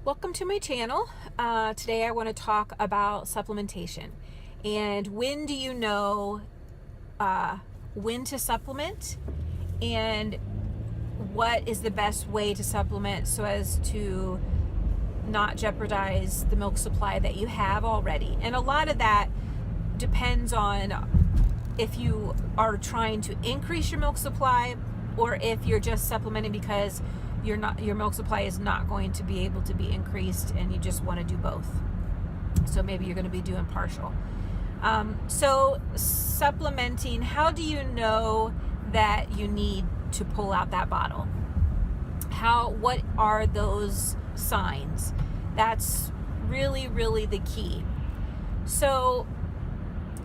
Welcome to my channel. Today I want to talk about supplementation and when do you know when to supplement and what is the best way to supplement so as to not jeopardize the milk supply that you have already. And a lot of that depends on if you are trying to increase your milk supply or if you're just supplementing because your milk supply is not going to be able to be increased and you just want to do both. So maybe you're going to be doing partial. So supplementing, how do you know that you need to pull out that bottle? What are those signs? That's really, really the key. So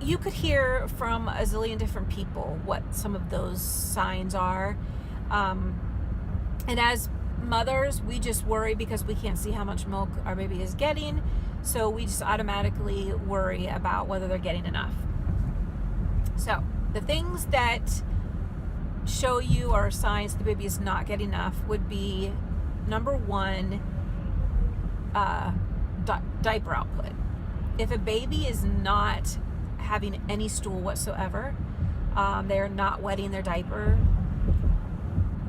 you could hear from a zillion different people what some of those signs are. And as mothers, we just worry because we can't see how much milk our baby is getting. So we just automatically worry about whether they're getting enough. So the things that show you are signs the baby is not getting enough would be, number one, diaper output. If a baby is not having any stool whatsoever, they're not wetting their diaper,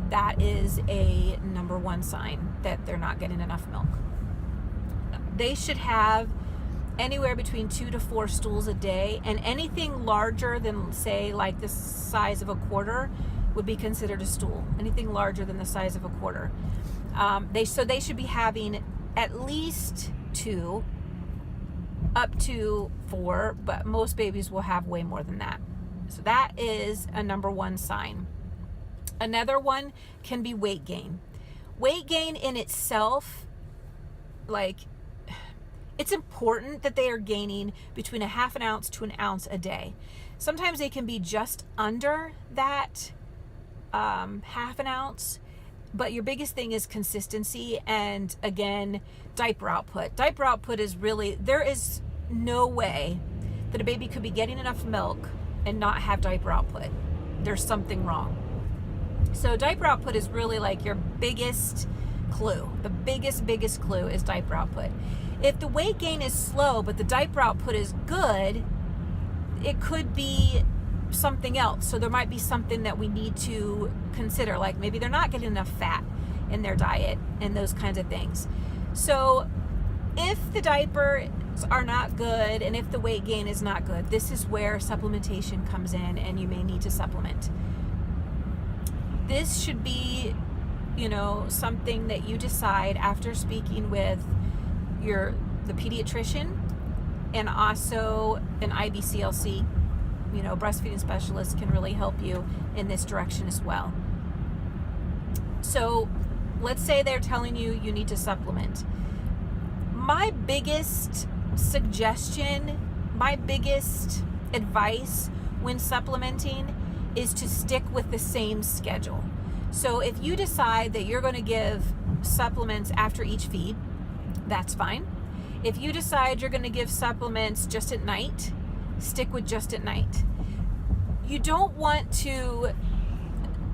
that is a number one sign that they're not getting enough milk. They should have anywhere between 2 to 4 stools a day, and anything larger than, say, like the size of a quarter would be considered a stool. Anything larger than the size of a quarter. They should be having at least 2, up to 4, but most babies will have way more than that. So that is a number one sign. Another one can be weight gain. Weight gain in itself, it's important that they are gaining between a half an ounce to an ounce a day. Sometimes they can be just under that half an ounce, but your biggest thing is consistency and, again, diaper output. Diaper output is really, there is no way that a baby could be getting enough milk and not have diaper output. There's something wrong. So diaper output is really like your biggest clue. The biggest clue is diaper output. If the weight gain is slow, but the diaper output is good, it could be something else. So there might be something that we need to consider, like maybe they're not getting enough fat in their diet and those kinds of things. So if the diapers are not good and if the weight gain is not good, this is where supplementation comes in and you may need to supplement. This should be, something that you decide after speaking with the pediatrician and also an IBCLC. Breastfeeding specialists can really help you in this direction as well. So let's say they're telling you you need to supplement. My biggest suggestion, my biggest advice when supplementing is to stick with the same schedule. So if you decide that you're going to give supplements after each feed, that's fine. If you decide you're going to give supplements just at night, stick with just at night. You don't want to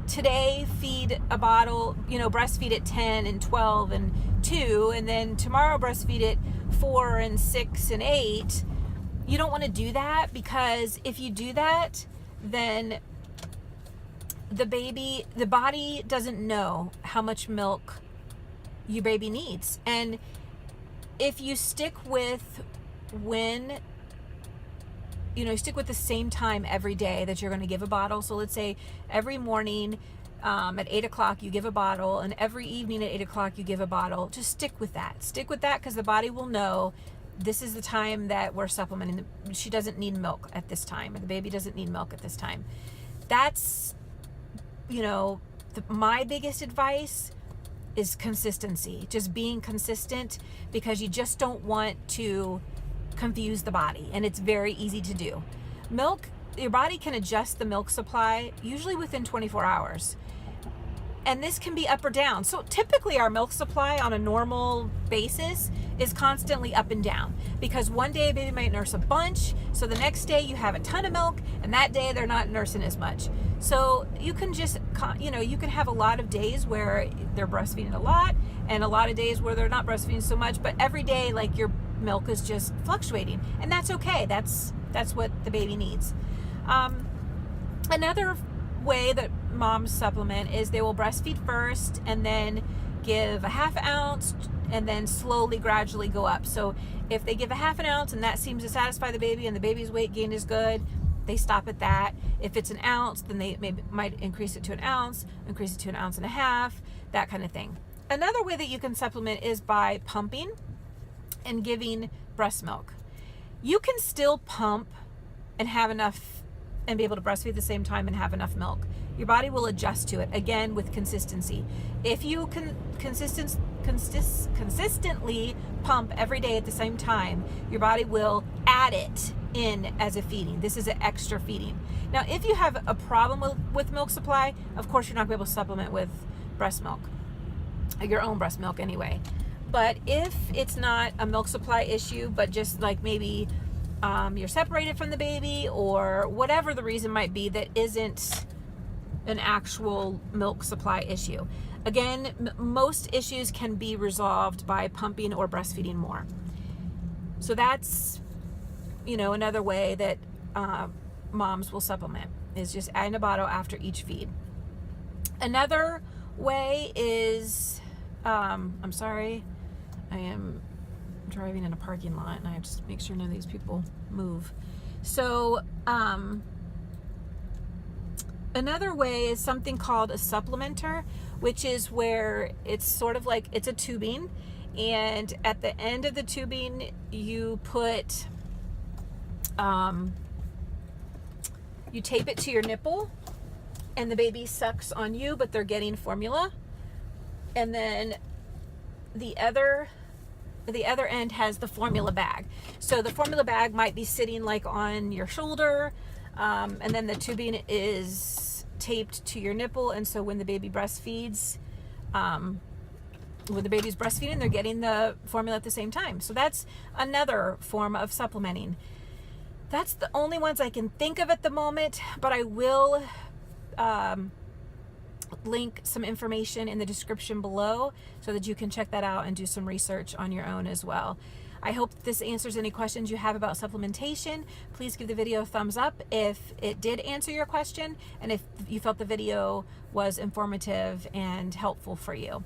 today feed a bottle, breastfeed at 10 and 12 and 2, and then tomorrow breastfeed at 4 and 6 and 8. You don't want to do that, because if you do that, then the body doesn't know how much milk your baby needs. And if you stick with stick with the same time every day that you're going to give a bottle. So let's say every morning at 8 o'clock you give a bottle, and every evening at 8 o'clock you give a bottle. Just stick with that. Stick with that, because the body will know this is the time that we're supplementing. She doesn't need milk at this time, or the baby doesn't need milk at this time. That's, my biggest advice is consistency. Just being consistent, because you just don't want to confuse the body, and it's very easy to do. Your body can adjust the milk supply usually within 24 hours. And this can be up or down. So typically our milk supply on a normal basis is constantly up and down, because one day a baby might nurse a bunch, so the next day you have a ton of milk, and that day they're not nursing as much. So you can just, you can have a lot of days where they're breastfeeding a lot, and a lot of days where they're not breastfeeding so much, but every day, like, your milk is just fluctuating, and that's okay. That's what the baby needs. Another way that moms supplement is they will breastfeed first and then give a half ounce and then slowly, gradually go up. So if they give a half an ounce and that seems to satisfy the baby and the baby's weight gain is good, they stop at that. If it's an ounce, then they might increase it to an ounce, increase it to an ounce and a half, that kind of thing. Another way that you can supplement is by pumping and giving breast milk. You can still pump and have enough and be able to breastfeed at the same time and have enough milk. Your body will adjust to it, again, with consistency. If you can consistently pump every day at the same time, your body will add it in as a feeding. This is an extra feeding. Now, if you have a problem with milk supply, of course you're not going to be able to supplement with breast milk, your own breast milk anyway. But if it's not a milk supply issue, but just like maybe you're separated from the baby or whatever the reason might be that isn't an actual milk supply issue. Again, most issues can be resolved by pumping or breastfeeding more. So that's, another way that moms will supplement, is just adding a bottle after each feed. Another way is, I'm sorry, I am driving in a parking lot and I have to make sure none of these people move. So, another way is something called a supplementer, which is where it's sort of like, it's a tubing, and at the end of the tubing you put, you tape it to your nipple and the baby sucks on you, but they're getting formula. And then the other end has the formula bag. So the formula bag might be sitting like on your shoulder, and then the tubing is taped to your nipple, and so when the baby breastfeeds, when the baby's breastfeeding, they're getting the formula at the same time. So that's another form of supplementing. That's the only ones I can think of at the moment, but I will link some information in the description below so that you can check that out and do some research on your own as well. I hope this answers any questions you have about supplementation. Please give the video a thumbs up if it did answer your question and if you felt the video was informative and helpful for you.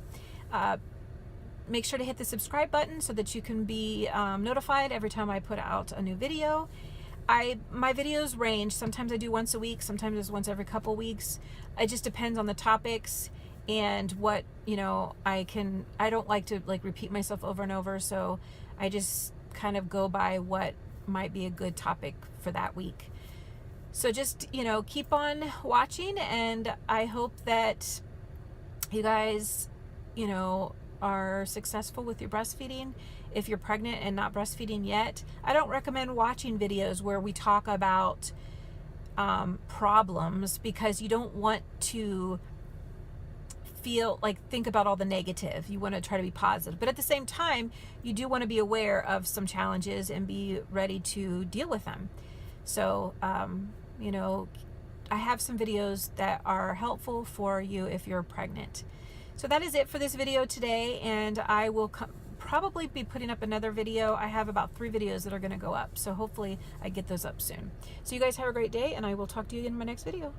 Make sure to hit the subscribe button so that you can be notified every time I put out a new video. My videos range. Sometimes I do once a week, sometimes it's once every couple weeks. It just depends on the topics and what, I don't like to repeat myself over and over, so I just kind of go by what might be a good topic for that week. So just, keep on watching, and I hope that you guys, are successful with your breastfeeding. If you're pregnant and not breastfeeding yet, I don't recommend watching videos where we talk about problems, because you don't want to think about all the negative. You want to try to be positive, but at the same time you do want to be aware of some challenges and be ready to deal with them. So I have some videos that are helpful for you if you're pregnant. So that is it for this video today, and I will probably be putting up another video. I have about 3 videos that are going to go up, so hopefully I get those up soon. So you guys have a great day, and I will talk to you in my next video.